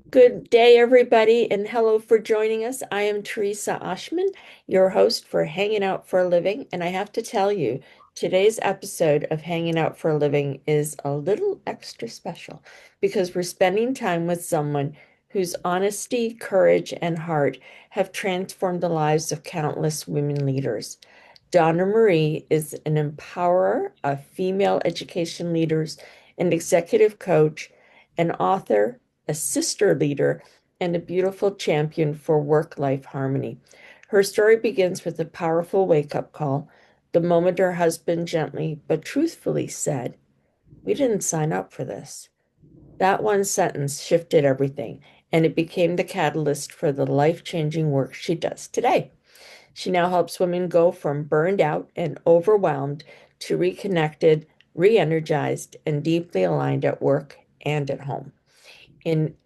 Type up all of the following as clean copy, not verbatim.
Good day, everybody, and hello for joining us. I am Teresa Oshman, your host for Hanging Out for a Living, and I have to tell you, today's episode of Hanging Out for a Living is a little extra special because we're spending time with someone whose honesty, courage, and heart have transformed the lives of countless women leaders. Donna Marie is an empowerer of female education leaders, an executive coach, an author, a sister leader, and a beautiful champion for work-life harmony. Her story begins with a powerful wake-up call, the moment her husband gently but truthfully said, "We didn't sign up for this." That one sentence shifted everything, and it became the catalyst for the life-changing work she does today. She now helps women go from burned out and overwhelmed to reconnected, re energized, and deeply aligned at work and at home. In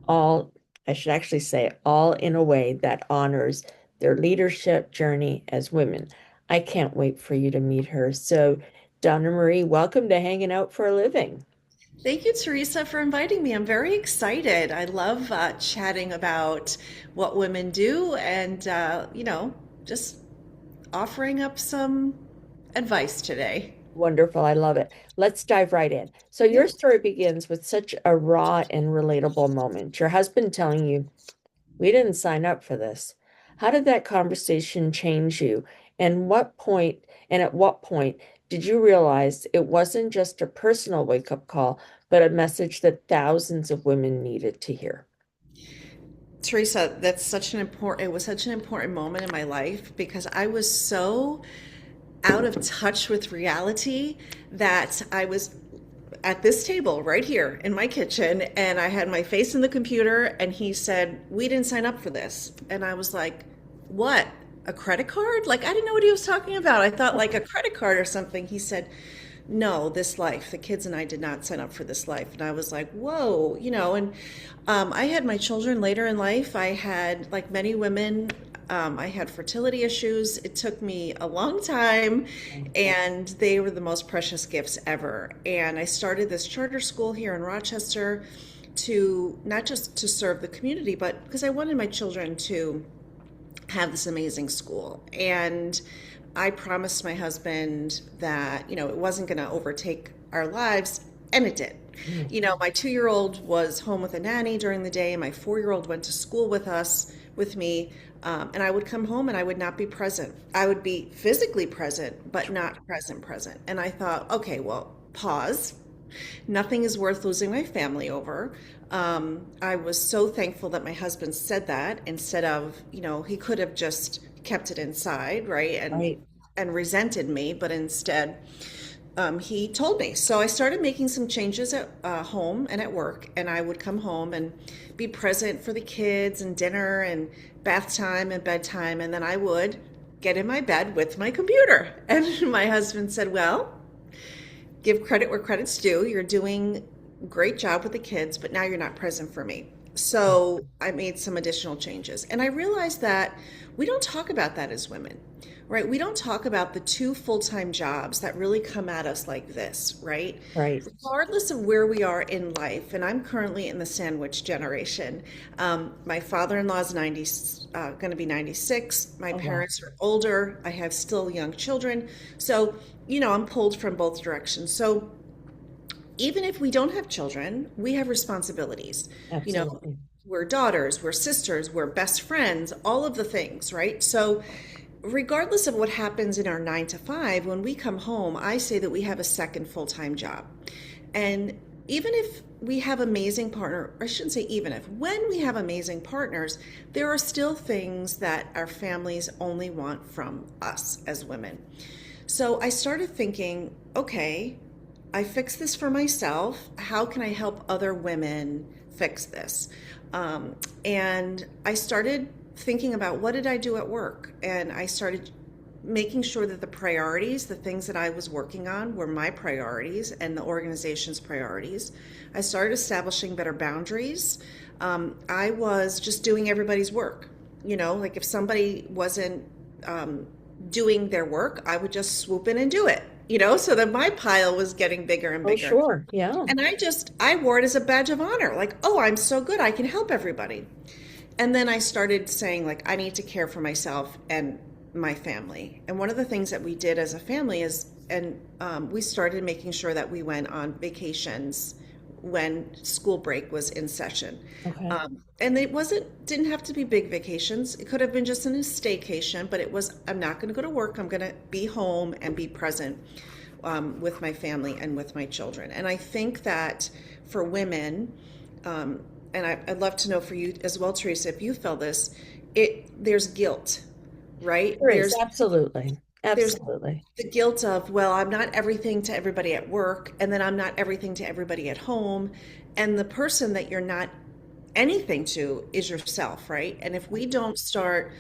all, I should actually say, all in a way that honors their leadership journey as women. I can't wait for you to meet her. So, Donna Marie, welcome to Hanging Out for a Living. Thank you, Teresa, for inviting me. I'm very excited. I love chatting about what women do and, just offering up some advice today. Wonderful. I love it. Let's dive right in. So, Yeah. your story begins with such a raw and relatable moment. Your husband telling you, "We didn't sign up for this." How did that conversation change you? And at what point did you realize it wasn't just a personal wake-up call, but a message that thousands of women needed to hear? Teresa, it was such an important moment in my life because I was so out of touch with reality that I was at this table right here in my kitchen and I had my face in the computer and he said, "We didn't sign up for this." And I was like, "What? A credit card?" Like I didn't know what he was talking about. I thought like a credit card or something. He said, "No, this life. The kids and I did not sign up for this life." And I was like, "Whoa," and I had my children later in life. I had, like many women, I had fertility issues. It took me a long time, and they were the most precious gifts ever. And I started this charter school here in Rochester to not just to serve the community, but because I wanted my children to have this amazing school. And I promised my husband that, it wasn't going to overtake our lives, and it did. Mm. My 2 year old was home with a nanny during the day, and my 4 year old went to school with me. And I would come home and I would not be present. I would be physically present, but not present. And I thought, okay, well, pause. Nothing is worth losing my family over. I was so thankful that my husband said that instead of, he could have just kept it inside, right? And Right. and resented me, but instead, he told me. So I started making some changes at home and at work, and I would come home and be present for the kids and dinner and bath time and bedtime, and then I would get in my bed with my computer. And my husband said, "Well, give credit where credit's due. You're doing a great job with the kids, but now you're not present for me." So I made some additional changes. And I realized that we don't talk about that as women, right? We don't talk about the two full-time jobs that really come at us like this, right? Right. Regardless of where we are in life, and I'm currently in the sandwich generation. My father-in-law is going to be 96. My Oh, wow. parents are older. I have still young children. So, I'm pulled from both directions. So even if we don't have children, we have responsibilities. You know, Absolutely. we're daughters, we're sisters, we're best friends, all of the things, right? So, regardless of what happens in our 9 to 5, when we come home, I say that we have a second full time job. And even if we have amazing partner, I shouldn't say even if, when we have amazing partners, there are still things that our families only want from us as women. So I started thinking, okay, I fixed this for myself. How can I help other women fix this? And I started thinking about what did I do at work? And I started making sure that the priorities, the things that I was working on, were my priorities and the organization's priorities. I started establishing better boundaries. I was just doing everybody's work. Like if somebody wasn't doing their work, I would just swoop in and do it. so that my pile was getting bigger and Oh, bigger. sure. Yeah. And I wore it as a badge of honor. Like, oh, I'm so good. I can help everybody. And then I started saying, like, I need to care for myself and my family. And one of the things that we did as a family is, we started making sure that we went on vacations when school break was in session. Okay. And it didn't have to be big vacations. It could have been just a staycation, but it was, I'm not going to go to work. I'm going to be home and be present with my family and with my children. And I think that for women, and I'd love to know for you as well, Teresa, if you feel this, there's guilt, right? There is. Absolutely. There's Absolutely. the guilt of, well, I'm not everything to everybody at work, and then I'm not everything to everybody at home. And the person that you're not anything to is yourself, right? And if we don't start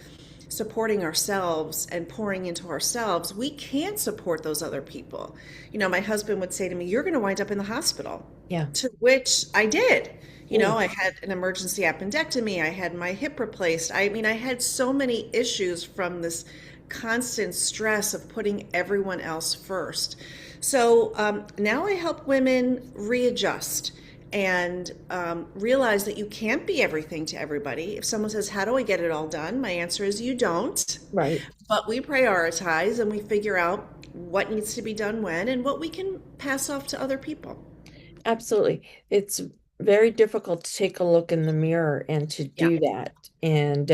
supporting ourselves and pouring into ourselves, we can't support those other people. My husband would say to me, "You're going to wind up in the hospital." Yeah. To which I did. Ooh, I had an emergency appendectomy. I had my hip replaced. I mean, I had so many issues from this constant stress of putting everyone else first. So now I help women readjust and realize that you can't be everything to everybody. If someone says, "How do I get it all done?" My answer is, you don't. right. But we prioritize and we figure out what needs to be done when and what we can pass off to other people. Absolutely. It's very difficult to take a look in the mirror and to Yeah. do that. And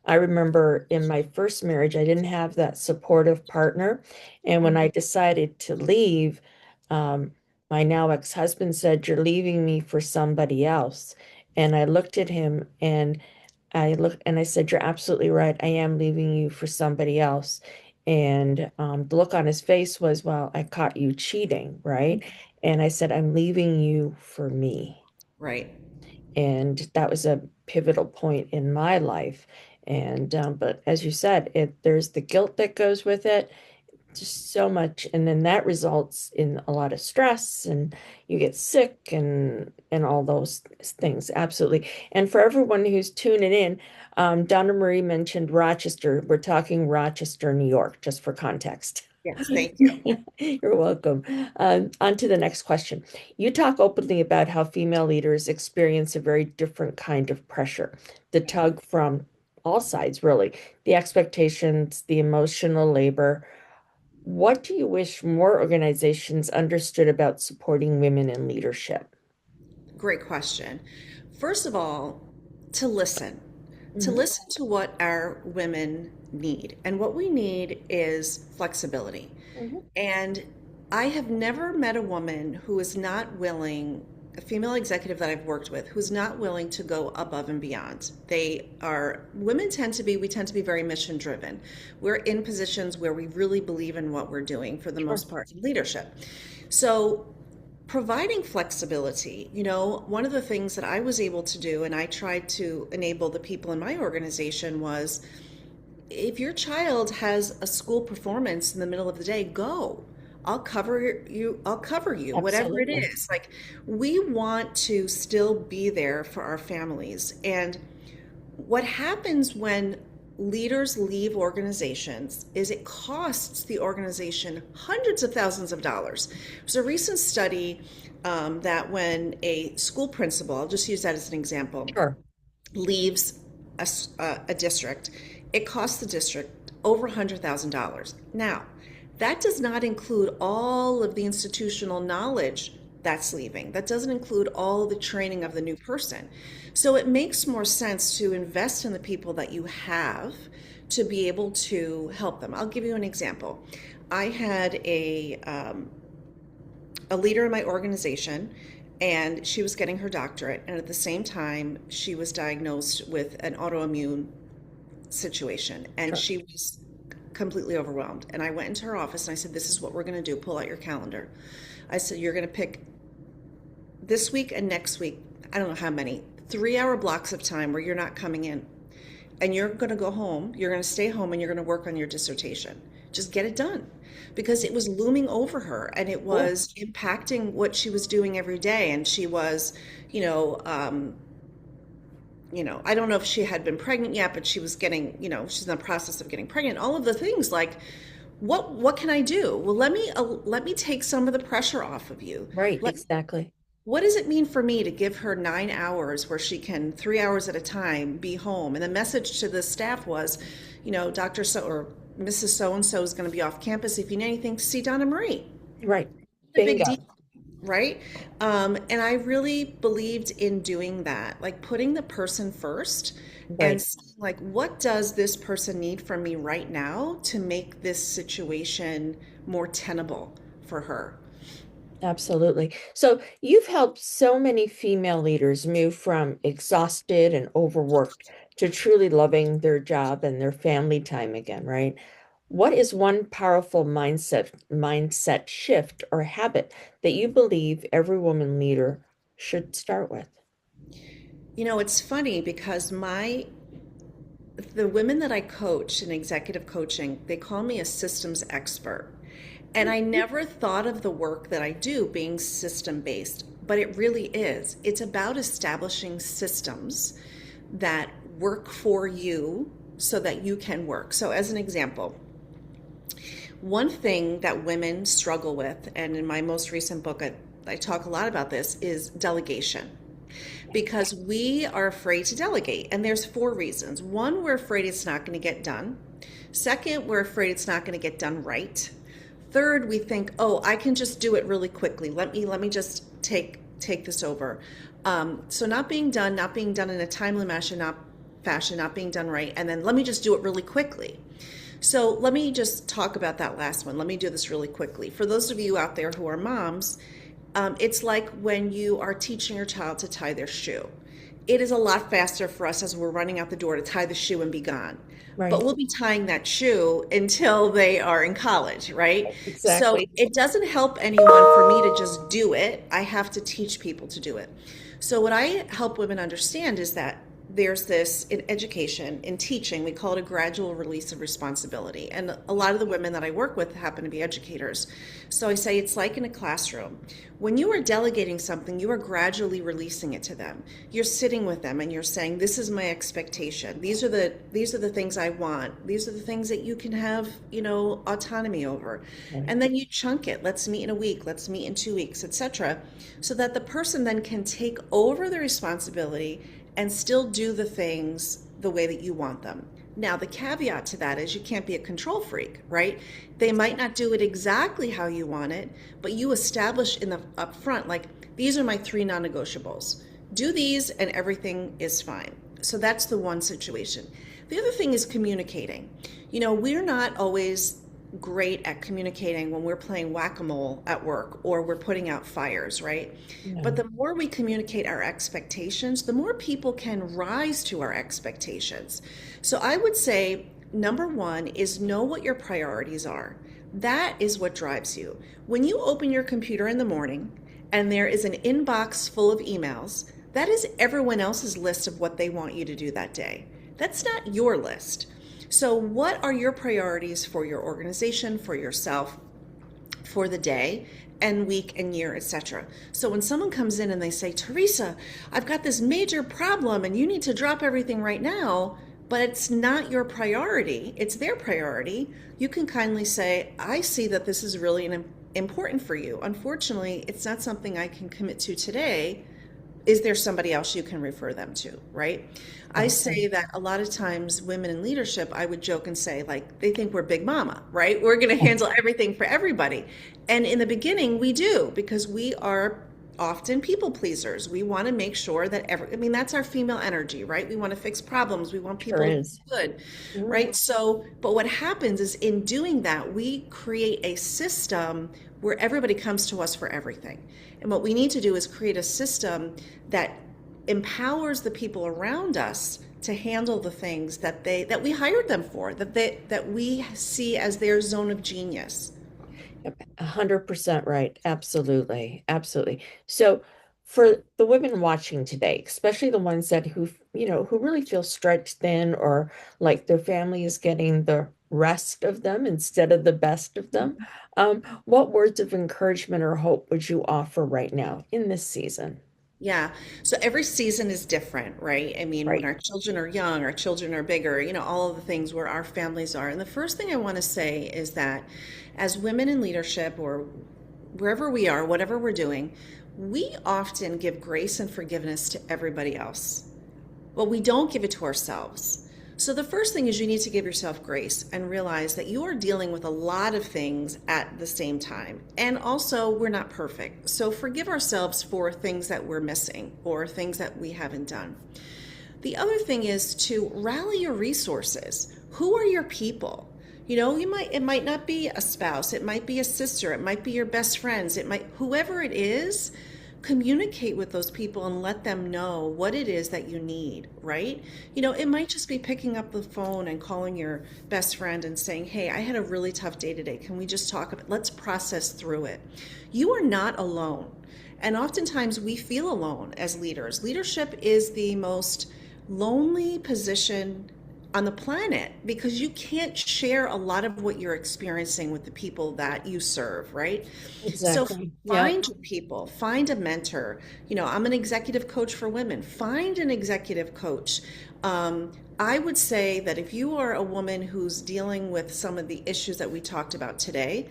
I remember in my first marriage, I didn't have that supportive partner. And when I Mhm. decided to leave, um, my now ex-husband said, "You're leaving me for somebody else." And I looked at him and I said, "You're absolutely right. I am leaving you for somebody else." And the look on his face was, "Well, I caught you cheating, right?" And I said, "I'm leaving you for me." Right. And that was a pivotal point in my life. And but as you said, there's the guilt that goes with it, just so much, and then that results in a lot of stress, and you get sick and all those things. Absolutely. And for everyone who's tuning in, Donna Marie mentioned Rochester. We're talking Rochester, New York, just for context. Yes, thank you. You're welcome. On to the next question. You talk openly about how female leaders experience a very different kind of pressure, the tug from all sides, really, the expectations, the emotional labor. What do you wish more organizations understood about supporting women in leadership? Great question. First of all, to listen, to Mhm. listen to what our women need. And what we need is flexibility. Mhm. And I have never met a woman who is not willing, a female executive that I've worked with, who's not willing to go above and beyond. We tend to be very mission driven. We're in positions where we really believe in what we're doing for the Sure. most part in leadership. So providing flexibility, one of the things that I was able to do, and I tried to enable the people in my organization, was if your child has a school performance in the middle of the day, go. I'll cover you, whatever it Absolutely. is. Like, we want to still be there for our families. And what happens when leaders leave organizations is it costs the organization hundreds of thousands of dollars. There's a recent study that when a school principal, I'll just use that as an example, Sure. leaves a district, it costs the district over $100,000. Now, that does not include all of the institutional knowledge that's leaving. That doesn't include all the training of the new person. So it makes more sense to invest in the people that you have to be able to help them. I'll give you an example. I had a leader in my organization, and she was getting her doctorate, and at the same time she was diagnosed with an autoimmune situation, and Sure. she was completely overwhelmed. And I went into her office and I said, "This is what we're going to do. Pull out your calendar." I said, "You're going to pick this week and next week, I don't know how many, 3-hour blocks of time where you're not coming in, and you're going to go home, you're going to stay home, and you're going to work on your dissertation. Just get it done." Because it was looming over her and it Cool. was impacting what she was doing every day. And she was, you know, um, I don't know if she had been pregnant yet, but she was getting, she's in the process of getting pregnant. All of the things, like, What can I do? Well, let me take some of the pressure off of you. Right, Let exactly. What does it mean for me to give her 9 hours where she can 3 hours at a time be home? And the message to the staff was, Dr. So or Mrs. So and so is going to be off campus. If you need anything, see Donna Marie. Right. A big deal, Bingo. right? And I really believed in doing that, like putting the person first and Right. seeing, like, what does this person need from me right now to make this situation more tenable for her? Absolutely. So you've helped so many female leaders move from exhausted and overworked to truly loving their job and their family time again, right? What is one powerful mindset shift or habit that you believe every woman leader should start with? It's funny because the women that I coach in executive coaching, they call me a systems expert. And I never thought of the work that I do being system based, but it really is. It's about establishing systems that work for you so that you can work. So, as an example, one thing that women struggle with, and in my most recent book, I talk a lot about this, is delegation because we are afraid to delegate. And there's four reasons. One, we're afraid it's not going to get done. Second, we're afraid it's not going to get done right. Third, we think, oh, I can just do it really quickly. Let me just take this over. So not being done in a timely fashion, not being done right, and then let me just do it really quickly. So let me just talk about that last one. Let me do this really quickly. For those of you out there who are moms, it's like when you are teaching your child to tie their shoe. It is a lot faster for us as we're running out the door to tie the shoe and be gone. But Right. we'll be tying that shoe until they are in college, right? So Exactly. it doesn't help anyone for me to just do it. I have to teach people to do it. So what I help women understand is that there's this in education, in teaching, we call it a gradual release of responsibility. And a lot of the women that I work with happen to be educators. So I say it's like in a classroom. When you are delegating something, you are gradually releasing it to them. You're sitting with them and you're saying, this is my expectation. These are the things I want. These are the things that you can have, autonomy over. Right. And then you chunk it. Let's meet in a week, let's meet in 2 weeks, etc. So that the person then can take over the responsibility and still do the things the way that you want them. Now, the caveat to that is you can't be a control freak, right? They might not do it exactly how you want it, but you establish in the upfront, like, these are my three non-negotiables. Do these and everything is fine. So that's the one situation. The other thing is communicating. We're not always great at communicating when we're playing whack-a-mole at work or we're putting out fires, right? But No. the more we communicate our expectations, the more people can rise to our expectations. So I would say number one is know what your priorities are. That is what drives you. When you open your computer in the morning and there is an inbox full of emails, that is everyone else's list of what they want you to do that day. That's not your list. So, what are your priorities for your organization, for yourself, for the day and week and year, etc.? So, when someone comes in and they say, Teresa, I've got this major problem and you need to drop everything right now, but it's not your priority, it's their priority, you can kindly say, I see that this is really important for you. Unfortunately, it's not something I can commit to today. Is there somebody else you can refer them to, right? I Okay. say that a lot of times women in leadership, I would joke and say, like, they think we're big mama, right? We're going to handle everything for everybody. And in the beginning, we do because we are often people pleasers. We want to make sure that that's our female energy, right? We want to fix problems. We want Sure people to be is. good, Mhm. right? So, but what happens is in doing that, we create a system where everybody comes to us for everything. And what we need to do is create a system that empowers the people around us to handle the things that we hired them for, that we see as their zone of genius. Yep, 100% right. Absolutely. Absolutely. So for the women watching today, especially the ones that who really feel stretched thin or like their family is getting the rest of them instead of the best of them, what words of encouragement or hope would you offer right now in this season? Yeah. So every season is different, right? I mean, when Right. our children are young, our children are bigger, all of the things where our families are. And the first thing I want to say is that as women in leadership or wherever we are, whatever we're doing, we often give grace and forgiveness to everybody else, but we don't give it to ourselves. So the first thing is you need to give yourself grace and realize that you are dealing with a lot of things at the same time. And also, we're not perfect. So forgive ourselves for things that we're missing or things that we haven't done. The other thing is to rally your resources. Who are your people? It might not be a spouse, it might be a sister, it might be your best friends, it might whoever it is, communicate with those people and let them know what it is that you need, right? It might just be picking up the phone and calling your best friend and saying, "Hey, I had a really tough day today. Can we just talk about it? Let's process through it." You are not alone. And oftentimes we feel alone as leaders. Leadership is the most lonely position on the planet because you can't share a lot of what you're experiencing with the people that you serve, right? So Exactly. Yep. find your people, find a mentor. I'm an executive coach for women. Find an executive coach. I would say that if you are a woman who's dealing with some of the issues that we talked about today,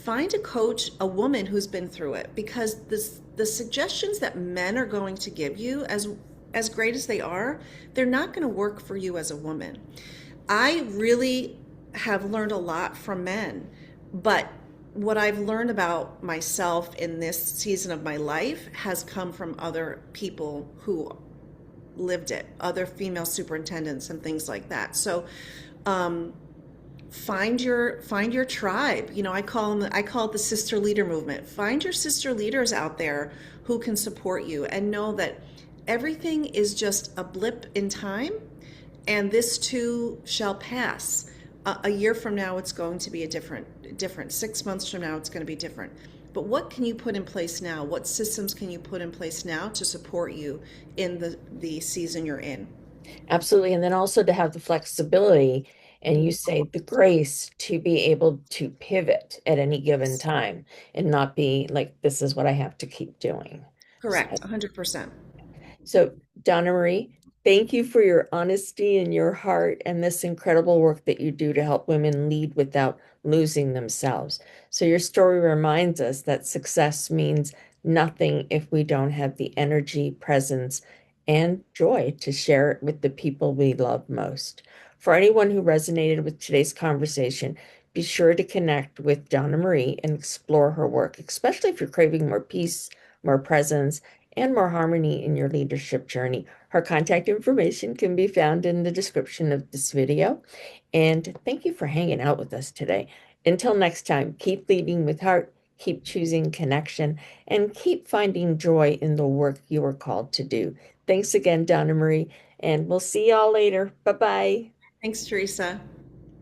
find a coach, a woman who's been through it, because the suggestions that men are going to give you, as great as they are, they're not going to work for you as a woman. I really have learned a lot from men, but what I've learned about myself in this season of my life has come from other people who lived it, other female superintendents and things like that. So find your tribe. I call it the sister leader movement. Find your sister leaders out there who can support you, and know that everything is just a blip in time, and this too shall pass. A year from now it's going to be a different 6 months from now it's going to be different. But what can you put in place now? What systems can you put in place now to support you in the season you're in? Absolutely. And then also to have the flexibility and you say the grace to be able to pivot at any given time and not be like, this is what I have to keep doing. So Correct, 100%. So, Donna Marie, thank you for your honesty and your heart and this incredible work that you do to help women lead without losing themselves. So, your story reminds us that success means nothing if we don't have the energy, presence, and joy to share it with the people we love most. For anyone who resonated with today's conversation, be sure to connect with Donna Marie and explore her work, especially if you're craving more peace, more presence, and more harmony in your leadership journey. Her contact information can be found in the description of this video. And thank you for hanging out with us today. Until next time, keep leading with heart, keep choosing connection, and keep finding joy in the work you are called to do. Thanks again, Donna Marie, and we'll see y'all later. Bye bye. Thanks, Teresa.